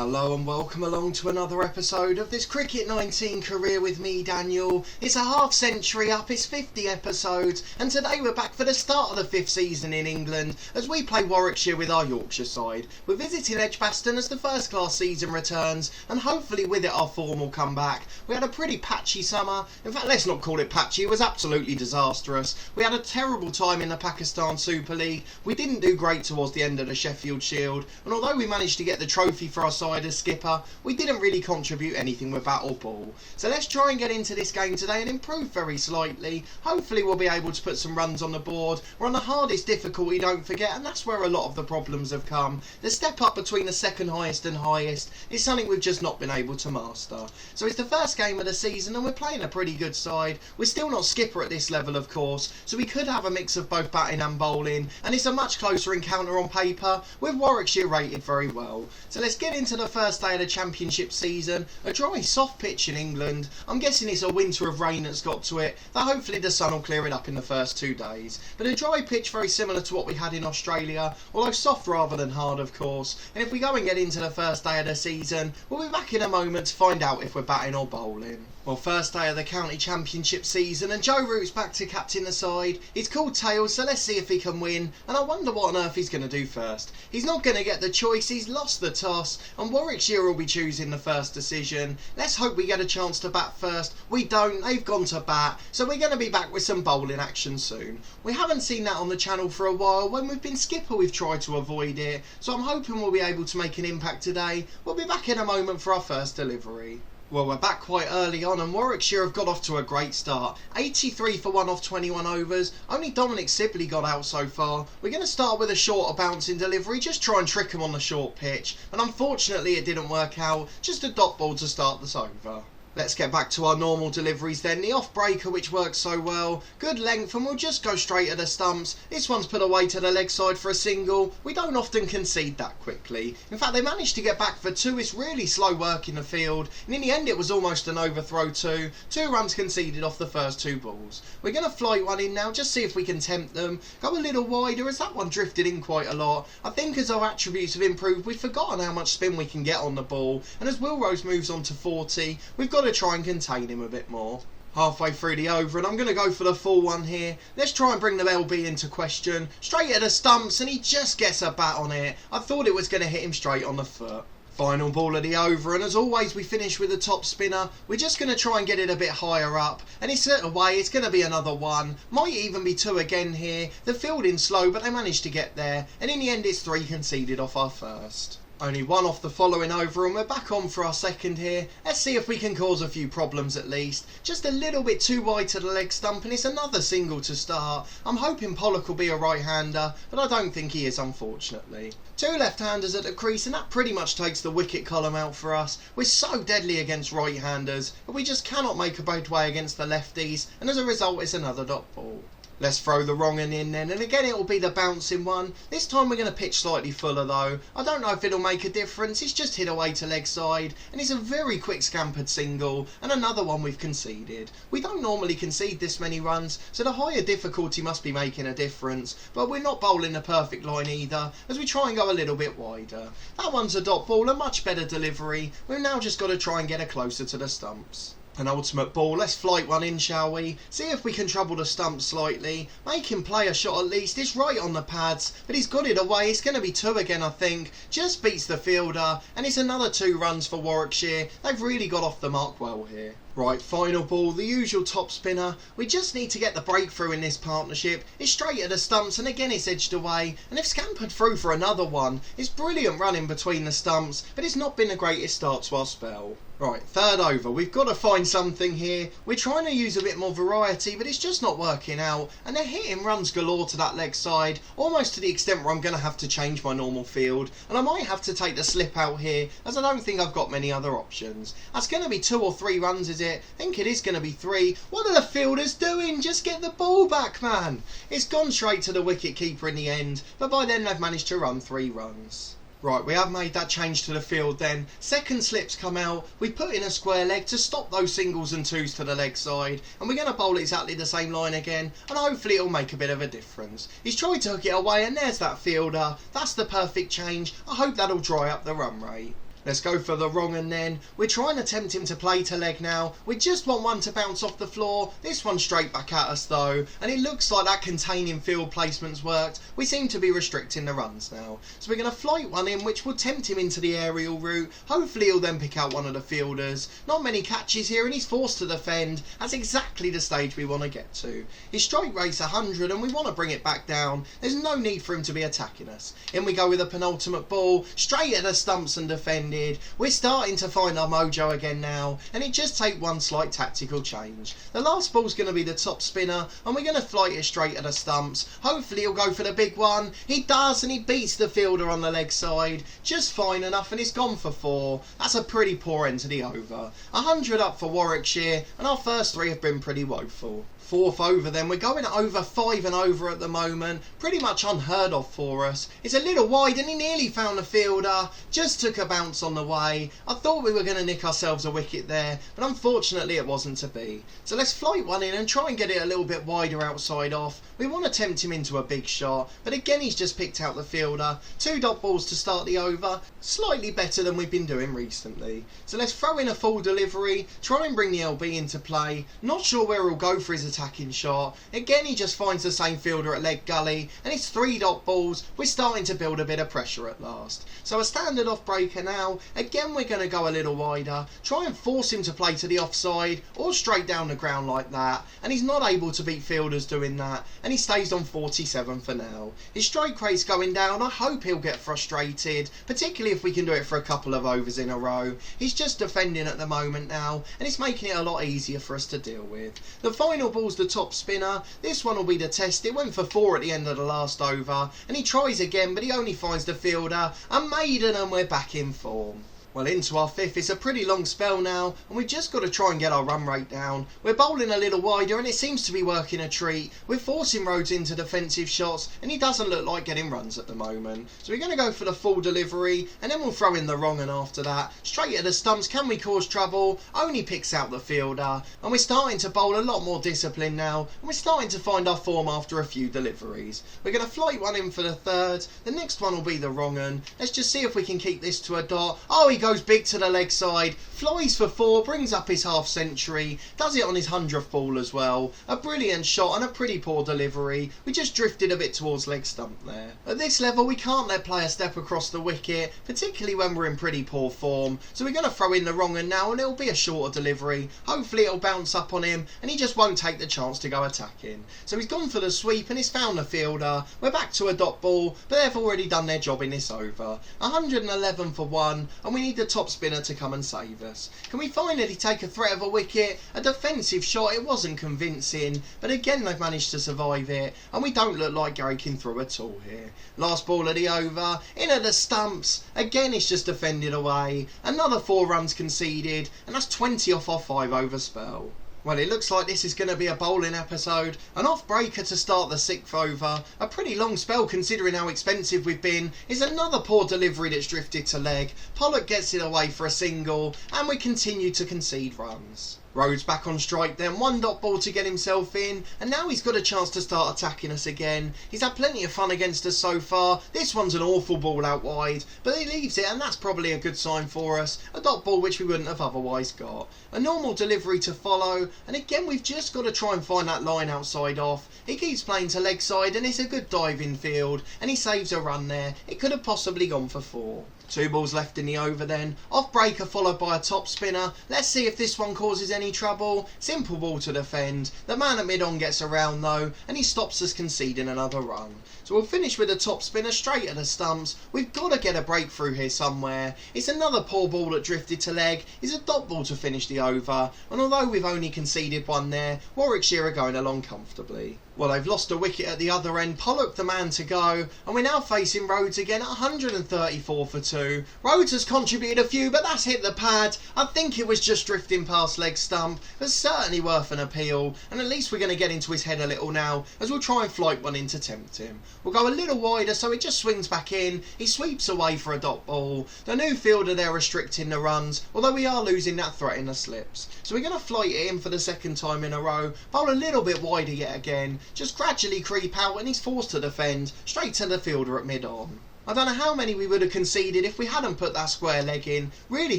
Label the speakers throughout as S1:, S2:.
S1: Hello and welcome along to another episode of this Cricket 19 career with me, Daniel. It's a half century up, it's 50 episodes, and today we're back for the start of the 5th season in England as we play Warwickshire with our Yorkshire side. We're visiting Edgbaston as the first class season returns, and hopefully with it our form will come back. We had a pretty patchy summer. In fact, let's not call it patchy, it was absolutely disastrous. We had a terrible time in the Pakistan Super League. We didn't do great towards the end of the Sheffield Shield, and although we managed to get the trophy for our side as skipper, we didn't really contribute anything with bat or ball. So let's try and get into this game today and improve very slightly. Hopefully we'll be able to put some runs on the board. We're on the hardest difficulty, don't forget, and that's where a lot of the problems have come. The step up between the second highest and highest is something we've just not been able to master. So it's the first game of the season and we're playing a pretty good side. We're still not skipper at this level, of course, so we could have a mix of both batting and bowling, and it's a much closer encounter on paper with Warwickshire rated very well. So let's get into the first day of the championship season. A dry, soft pitch in England. I'm guessing it's a winter of rain that's got to it, though hopefully the sun will clear it up in the first 2 days. But a dry pitch very similar to what we had in Australia, although soft rather than hard, of course. And if we go and get into the first day of the season, we'll be back in a moment to find out if we're batting or bowling. Well, first day of the county championship season and Joe Root's back to captain the side. He's called tails, so let's see if he can win, and I wonder what on earth he's going to do first. He's not going to get the choice, he's lost the toss, and Warwickshire will be choosing the first decision. Let's hope we get a chance to bat first. We don't, they've gone to bat, so we're going to be back with some bowling action soon. We haven't seen that on the channel for a while. When we've been skipper we've tried to avoid it, so I'm hoping we'll be able to make an impact today. We'll be back in a moment for our first delivery. Well, we're back quite early on and Warwickshire have got off to a great start. 83 for 1 off 21 overs. Only Dominic Sibley got out so far. We're going to start with a shorter bouncing delivery, just try and trick him on the short pitch. And unfortunately it didn't work out, just a dot ball to start this over. Let's get back to our normal deliveries then. The off breaker, which works so well. Good length and we'll just go straight at the stumps. This one's put away to the leg side for a single. We don't often concede that quickly. In fact, they managed to get back for 2. It's really slow work in the field. And in the end, it was almost an overthrow too. 2 runs conceded off the first 2 balls. We're going to flight one in now, just see if we can tempt them. Go a little wider as that one drifted in quite a lot. I think as our attributes have improved, we've forgotten how much spin we can get on the ball. And as Will Rose moves on to 40, we've got to try and contain him a bit more. Halfway through the over and I'm going to go for the full one here. Let's try and bring the LB into question. Straight at the stumps and he just gets a bat on it. I thought it was going to hit him straight on the foot. Final ball of the over, and as always we finish with the top spinner. We're just going to try and get it a bit higher up, and it's set away. It's going to be another 1, might even be 2 again here. The fielding's slow but they managed to get there, and in the end it's 3 conceded off our first. Only 1 off the following over and we're back on for our second here. Let's see if we can cause a few problems at least. Just a little bit too wide to the leg stump and it's another single to start. I'm hoping Pollock will be a right-hander, but I don't think he is, unfortunately. 2 left-handers at the crease and that pretty much takes the wicket column out for us. We're so deadly against right-handers, but we just cannot make a breakaway against the lefties, and as a result it's another dot ball. Let's throw the wrong one in then, and again it will be the bouncing one. This time we're going to pitch slightly fuller though. I don't know if it'll make a difference, it's just hit away to leg side, and it's a very quick scampered single, and another one we've conceded. We don't normally concede this many runs, so the higher difficulty must be making a difference, but we're not bowling the perfect line either, as we try and go a little bit wider. That one's a dot ball, a much better delivery. We've now just got to try and get her closer to the stumps. An ultimate ball, let's flight one in, shall we? See if we can trouble the stump slightly. Make him play a shot at least. It's right on the pads, but he's got it away. It's going to be 2 again, I think. Just beats the fielder, and it's another 2 runs for Warwickshire. They've really got off the mark well here. Right, final ball, the usual top spinner. We just need to get the breakthrough in this partnership. It's straight at the stumps and again it's edged away. And if scampered through for another one, it's brilliant running between the stumps, but it's not been the greatest start to our spell. Right, third over, we've got to find something here. We're trying to use a bit more variety, but it's just not working out. And they're hitting runs galore to that leg side, almost to the extent where I'm going to have to change my normal field. And I might have to take the slip out here, as I don't think I've got many other options. That's going to be 2 or 3 runs, is it? I think it is going to be 3. What are the fielders doing? Just get the ball back, man. It's gone straight to the wicket keeper in the end, but by then they've managed to run 3 runs. Right, we have made that change to the field then. Second slips come out. We put in a square leg to stop those singles and 2s to the leg side. And we're going to bowl exactly the same line again. And hopefully it'll make a bit of a difference. He's tried to hook it away and there's that fielder. That's the perfect change. I hope that'll dry up the run rate. Let's go for the wrong and then. We're trying to tempt him to play to leg now. We just want one to bounce off the floor. This one straight back at us though. And it looks like that containing field placement's worked. We seem to be restricting the runs now. So we're going to flight one in which will tempt him into the aerial route. Hopefully he'll then pick out one of the fielders. Not many catches here and he's forced to defend. That's exactly the stage we want to get to. His strike rate's 100 and we want to bring it back down. There's no need for him to be attacking us. In we go with a penultimate ball. Straight at the stumps and defend. We're starting to find our mojo again now, and it just takes one slight tactical change. The last ball's going to be the top spinner, and we're going to flight it straight at the stumps. Hopefully he'll go for the big one. He does, and he beats the fielder on the leg side. Just fine enough, and it's gone for 4. That's a pretty poor end to the over. 100 up for Warwickshire, and our first 3 have been pretty woeful. 4th over then, we're going over 5 and over at the moment, pretty much unheard of for us. It's a little wide and he nearly found the fielder, just took a bounce on the way. I thought we were going to nick ourselves a wicket there, but unfortunately it wasn't to be. So let's flight one in and try and get it a little bit wider outside off. We want to tempt him into a big shot, but again he's just picked out the fielder. 2 dot balls to start the over, slightly better than we've been doing recently. So let's throw in a full delivery, try and bring the LB into play. Not sure where he'll go for his attacking shot. Again he just finds the same fielder at leg gully and it's 3 dot balls. We're starting to build a bit of pressure at last. So a standard off breaker now. Again we're going to go a little wider, try and force him to play to the offside or straight down the ground like that, and he's not able to beat fielders doing that, and he stays on 47 for now. His strike rate's going down. I hope he'll get frustrated, particularly if we can do it for a couple of overs in a row. He's just defending at the moment now and it's making it a lot easier for us to deal with. The final ball's the top spinner. This one will be the test. It went for 4 at the end of the last over and he tries again but he only finds the fielder. A maiden and we're back in form. Well, into our 5th. It's a pretty long spell now and we've just got to try and get our run rate down. We're bowling a little wider and it seems to be working a treat. We're forcing Rhodes into defensive shots and he doesn't look like getting runs at the moment. So we're going to go for the full delivery and then we'll throw in the wrong and after that. Straight at the stumps. Can we cause trouble? Only picks out the fielder and we're starting to bowl a lot more discipline now and we're starting to find our form after a few deliveries. We're going to flight one in for the 3rd. The next one will be the wrong un. Let's just see if we can keep this to a dot. Oh, he goes big to the leg side, flies for 4, brings up his half century, does it on his 100th ball as well. A brilliant shot and a pretty poor delivery. We just drifted a bit towards leg stump there. At this level we can't let players step across the wicket, particularly when we're in pretty poor form, so we're going to throw in the wrong un now and it'll be a shorter delivery. Hopefully it'll bounce up on him and he just won't take the chance to go attacking. So he's gone for the sweep and he's found the fielder. We're back to a dot ball, but they've already done their job in this over. 111 for 1 and we need the top spinner to come and save us. Can we finally take a threat of a wicket? A defensive shot, it wasn't convincing, but again they've managed to survive it and we don't look like breaking through at all here. Last ball of the over, in at the stumps, again it's just defended away. Another 4 runs conceded and that's 20 off our 5 over spell. Well, it looks like this is going to be a bowling episode. An off-breaker to start the 6th over. A pretty long spell considering how expensive we've been. Is another poor delivery that's drifted to leg. Pollock gets it away for a single and we continue to concede runs. Rhodes back on strike then, 1 dot ball to get himself in and now he's got a chance to start attacking us again. He's had plenty of fun against us so far. This one's an awful ball out wide but he leaves it and that's probably a good sign for us. A dot ball which we wouldn't have otherwise got. A normal delivery to follow and again we've just got to try and find that line outside off. He keeps playing to leg side and it's a good diving field and he saves a run there. It could have possibly gone for 4. 2 balls left in the over then. Off breaker followed by a top spinner. Let's see if this one causes any trouble. Simple ball to defend. The man at mid-on gets around though and he stops us conceding another run. So we'll finish with a top spinner straight at the stumps. We've got to get a breakthrough here somewhere. It's another poor ball that drifted to leg. It's a dot ball to finish the over. And although we've only conceded 1 there, Warwickshire are going along comfortably. Well, they've lost a wicket at the other end. Pollock the man to go. And we're now facing Rhodes again at 134 for 2. Rhodes has contributed a few, but that's hit the pad. I think it was just drifting past leg stump. But certainly worth an appeal. And at least we're going to get into his head a little now, as we'll try and flight one in to tempt him. We'll go a little wider so it just swings back in. He sweeps away for a dot ball. The new fielder there restricting the runs, although we are losing that threat in the slips. So we're going to flight it in for the 2nd time in a row. Bowl a little bit wider yet again. Just gradually creep out and he's forced to defend straight to the fielder at mid-on. I don't know how many we would have conceded if we hadn't put that square leg in. Really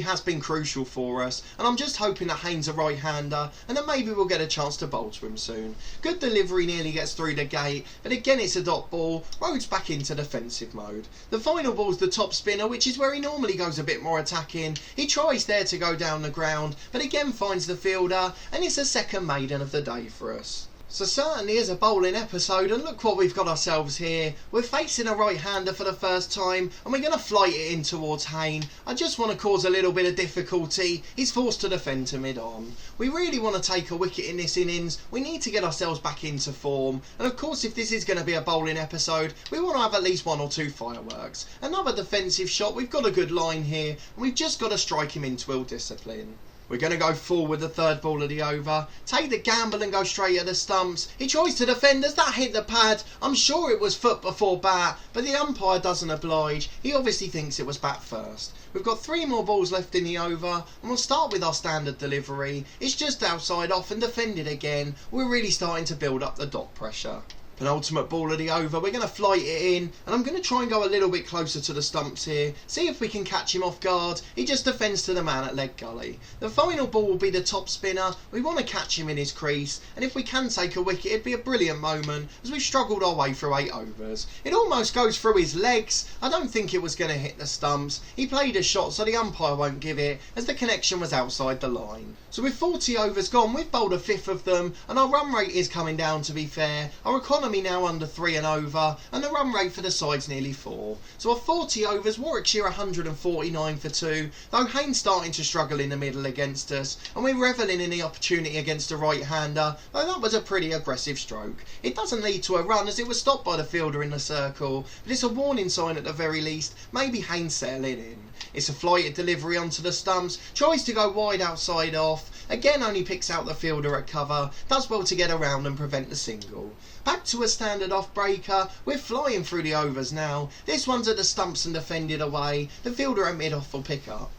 S1: has been crucial for us, and I'm just hoping that Haynes a right-hander and that maybe we'll get a chance to bowl to him soon. Good delivery, nearly gets through the gate, but again it's a dot ball. Rhodes back into defensive mode. The final ball's the top spinner, which is where he normally goes a bit more attacking. He tries there to go down the ground, but again finds the fielder, and it's a second maiden of the day for us. So certainly is a bowling episode, and look what we've got ourselves here. We're facing a right-hander for the first time, and we're going to flight it in towards Hayne. I just want to cause a little bit of difficulty. He's forced to defend to mid-on. We really want to take a wicket in this innings. We need to get ourselves back into form. And of course, if this is going to be a bowling episode, we want to have at least 1 or 2 fireworks. Another defensive shot. We've got a good line here, and we've just got to strike him into ill discipline. We're going to go full with the third ball of the over. Take the gamble and go straight at the stumps. He tries to defend. As that hit the pad, I'm sure it was foot before bat, but the umpire doesn't oblige. He obviously thinks it was bat first. We've got 3 more balls left in the over, and we'll start with our standard delivery. It's just outside off and defended again. We're really starting to build up the dot pressure. Penultimate ball of the over, we're going to flight it in, and I'm going to try and go a little bit closer to the stumps here, see if we can catch him off guard. He just defends to the man at leg gully. The final ball will be the top spinner. We want to catch him in his crease, and if we can take a wicket, it'd be a brilliant moment, as we've struggled our way through 8 overs. It almost goes through his legs. I don't think it was going to hit the stumps. He played a shot, so the umpire won't give it, as the connection was outside the line. So with 40 overs gone, we've bowled a 5th of them, and our run rate is coming down, to be fair. Our economy now under 3 and over, and the run rate for the side's nearly 4. So our 40 overs, Warwickshire 149 for 2, though Haynes starting to struggle in the middle against us, and we're revelling in the opportunity against a right-hander, though that was a pretty aggressive stroke. It doesn't lead to a run, as it was stopped by the fielder in the circle, but it's a warning sign at the very least. Maybe Haynes settling in. It's a flighted delivery onto the stumps, tries to go wide outside off, again only picks out the fielder at cover, does well to get around and prevent the single. Back to a standard off breaker, we're flying through the overs now. This one's at the stumps and defended away, the fielder at mid-off will pick up.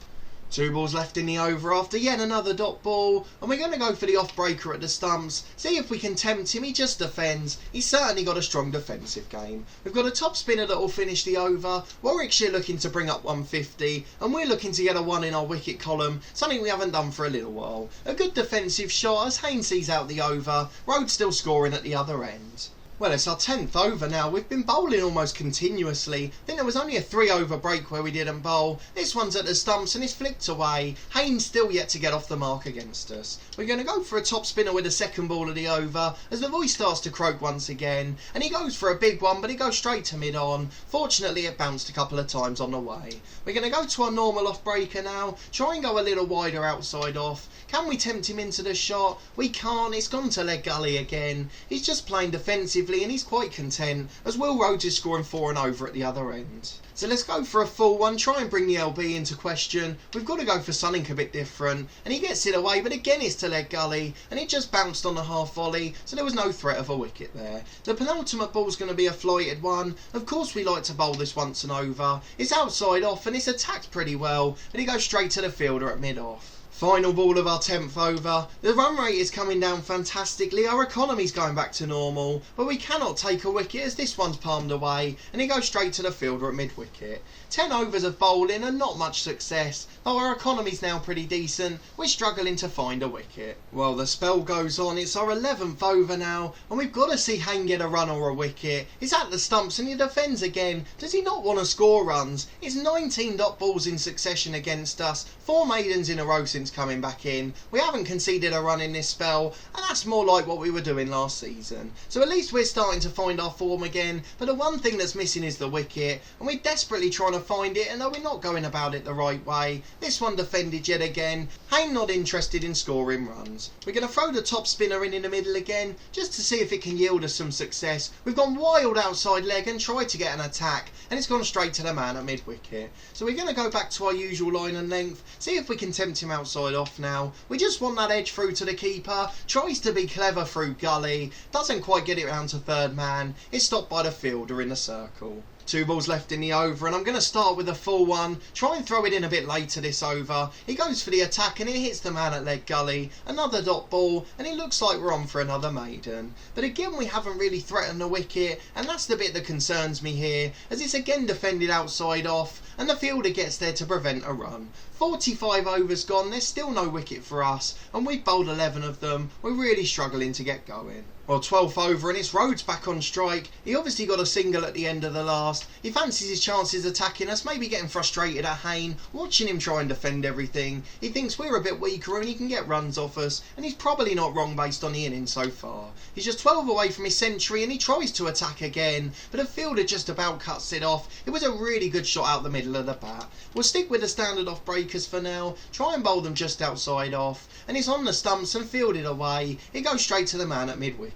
S1: 2 balls left in the over after yet another dot ball, and we're going to go for the off breaker at the stumps, see if we can tempt him. He just defends. He's certainly got a strong defensive game. We've got a top spinner that will finish the over, Warwickshire looking to bring up 150, and we're looking to get a 1 in our wicket column, something we haven't done for a little while. A good defensive shot as Haynes sees out the over, Rhodes still scoring at the other end. Well, it's our 10th over now. We've been bowling almost continuously. I think there was only a 3 over break where we didn't bowl. This one's at the stumps and it's flicked away. Haynes still yet to get off the mark against us. We're going to go for a top spinner with the second ball of the over as the voice starts to croak once again. And he goes for a big one, but he goes straight to mid-on. Fortunately, it bounced a couple of times on the way. We're going to go to our normal off breaker now. Try and go a little wider outside off. Can we tempt him into the shot? We can't. It's gone to leg gully again. He's just playing defensively and he's quite content, as Will Rhodes is scoring 4 and over at the other end. So let's go for a full one, try and bring the LB into question. We've got to go for something a bit different, and he gets it away, but again it's to leg gully, and it just bounced on the half volley, so there was no threat of a wicket there. The penultimate ball's going to be a flighted one. Of course we like to bowl this once and over. It's outside off and it's attacked pretty well, but he goes straight to the fielder at mid-off. Final ball of our 10th over. The run rate is coming down fantastically. Our economy's going back to normal, but we cannot take a wicket as this one's palmed away and he goes straight to the fielder at mid-wicket. 10 overs of bowling and not much success, though our economy's now pretty decent. We're struggling to find a wicket. Well, the spell goes on. It's our 11th over now, and we've got to see Hayne get a run or a wicket. He's at the stumps and he defends again. Does he not want to score runs? It's 19 dot balls in succession against us, 4 maidens in a row since coming back in. We haven't conceded a run in this spell, and that's more like what we were doing last season. So at least we're starting to find our form again, but the one thing that's missing is the wicket, and we're desperately trying to find it, and though we're not going about it the right way, this one defended yet again. Hayne not interested in scoring runs. We're going to throw the top spinner in the middle again, just to see if it can yield us some success. We've gone wild outside leg and tried to get an attack, and it's gone straight to the man at mid-wicket. So we're going to go back to our usual line and length, see if we can tempt him outside off now. We just want that edge through to the keeper, tries to be clever through gully, doesn't quite get it round to third man, it's stopped by the fielder in the circle. 2 balls left in the over, and I'm going to start with a full one, try and throw it in a bit later this over. He goes for the attack and it hits the man at leg gully, another dot ball, and it looks like we're on for another maiden. But again, we haven't really threatened the wicket, and that's the bit that concerns me here, as it's again defended outside off, and the fielder gets there to prevent a run. 45 overs gone, there's still no wicket for us, and we've bowled 11 of them. We're really struggling to get going. Well, 12th over and it's Rhodes back on strike. He obviously got a single at the end of the last. He fancies his chances attacking us, maybe getting frustrated at Hayne, watching him try and defend everything. He thinks we're a bit weaker and he can get runs off us, and he's probably not wrong based on the innings so far. He's just 12 away from his century and he tries to attack again, but the fielder just about cuts it off. It was a really good shot out the middle of the bat. We'll stick with the standard off breakers for now, try and bowl them just outside off, and it's on the stumps and fielded away. It goes straight to the man at mid-wicket.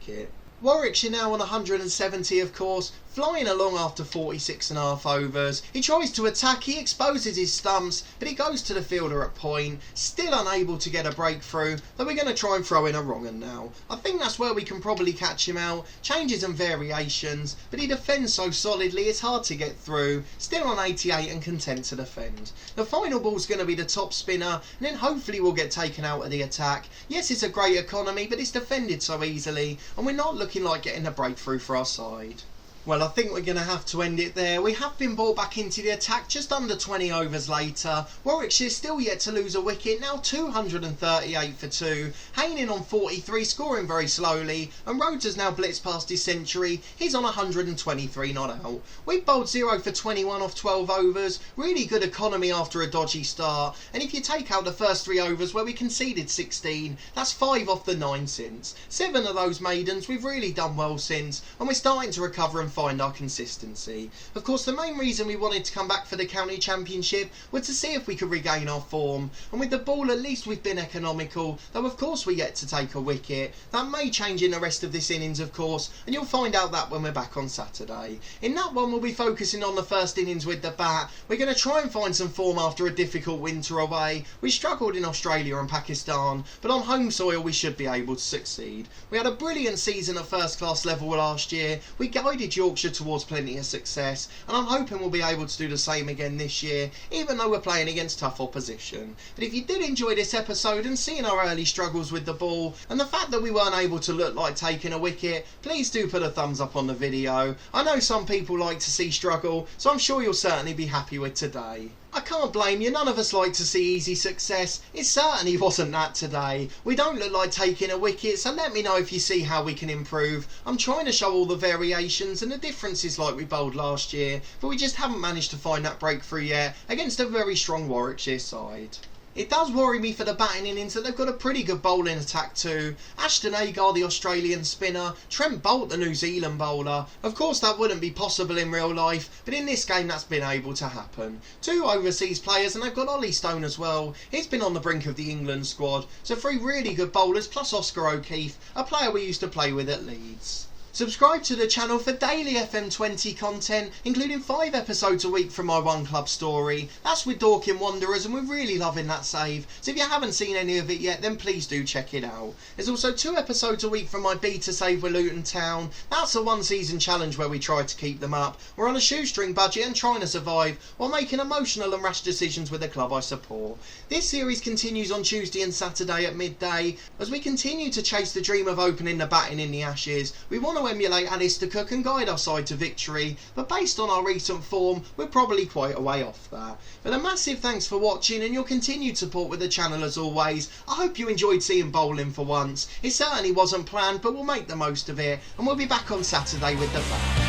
S1: Warwickshire now on 170, of course, flying along after 46.5 overs. He tries to attack, he exposes his stumps, but he goes to the fielder at point, still unable to get a breakthrough, though we're going to try and throw in a wrong un now. I think that's where we can probably catch him out, changes and variations, but he defends so solidly it's hard to get through, still on 88 and content to defend. The final ball's going to be the top spinner, and then hopefully we'll get taken out of the attack. Yes, it's a great economy, but it's defended so easily, and we're not looking like getting a breakthrough for our side. Well, I think we're going to have to end it there. We have been brought back into the attack just under 20 overs later. Warwickshire still yet to lose a wicket, now 238 for 2. Hayne in on 43, scoring very slowly, and Rhodes has now blitzed past his century. He's on 123 not out. We bowled 0 for 21 off 12 overs. Really good economy after a dodgy start, and if you take out the first 3 overs where we conceded 16, that's 5 off the 9 since. 7 of those maidens, we've really done well since, and we're starting to recover and find our consistency. Of course, the main reason we wanted to come back for the county championship was to see if we could regain our form, and with the ball at least we've been economical, though of course we yet to take a wicket. That may change in the rest of this innings, of course, and you'll find out that when we're back on Saturday. In that one we'll be focusing on the first innings with the bat. We're going to try and find some form after a difficult winter away. We struggled in Australia and Pakistan, but on home soil we should be able to succeed. We had a brilliant season at first class level last year. We guided Yorkshire towards plenty of success, and I'm hoping we'll be able to do the same again this year, even though we're playing against tough opposition. But if you did enjoy this episode and seeing our early struggles with the ball, and the fact that we weren't able to look like taking a wicket, please do put a thumbs up on the video. I know some people like to see struggle, so I'm sure you'll certainly be happy with today. I can't blame you, none of us like to see easy success. It certainly wasn't that today. We don't look like taking a wicket, so let me know if you see how we can improve. I'm trying to show all the variations and the differences like we bowled last year, but we just haven't managed to find that breakthrough yet against a very strong Warwickshire side. It does worry me for the batting innings that they've got a pretty good bowling attack too. Ashton Agar, the Australian spinner, Trent Boult, the New Zealand bowler. Of course that wouldn't be possible in real life, but in this game that's been able to happen. 2 overseas players, and they've got Ollie Stone as well. He's been on the brink of the England squad. So 3 really good bowlers plus Oscar O'Keefe, a player we used to play with at Leeds. Subscribe to the channel for daily FM20 content, including 5 episodes a week from my One Club story. That's with Dorking Wanderers, and we're really loving that save. So if you haven't seen any of it yet, then please do check it out. There's also 2 episodes a week from my beta save with Luton Town. That's a 1-season challenge where we try to keep them up. We're on a shoestring budget and trying to survive while making emotional and rash decisions with the club I support. This series continues on Tuesday and Saturday at midday. As we continue to chase the dream of opening the batting in the Ashes, we want to emulate Alistair Cook and guide our side to victory, but based on our recent form, we're probably quite a way off that. But a massive thanks for watching and your continued support with the channel as always. I hope you enjoyed seeing bowling for once. It certainly wasn't planned, but we'll make the most of it, and we'll be back on Saturday with the bat.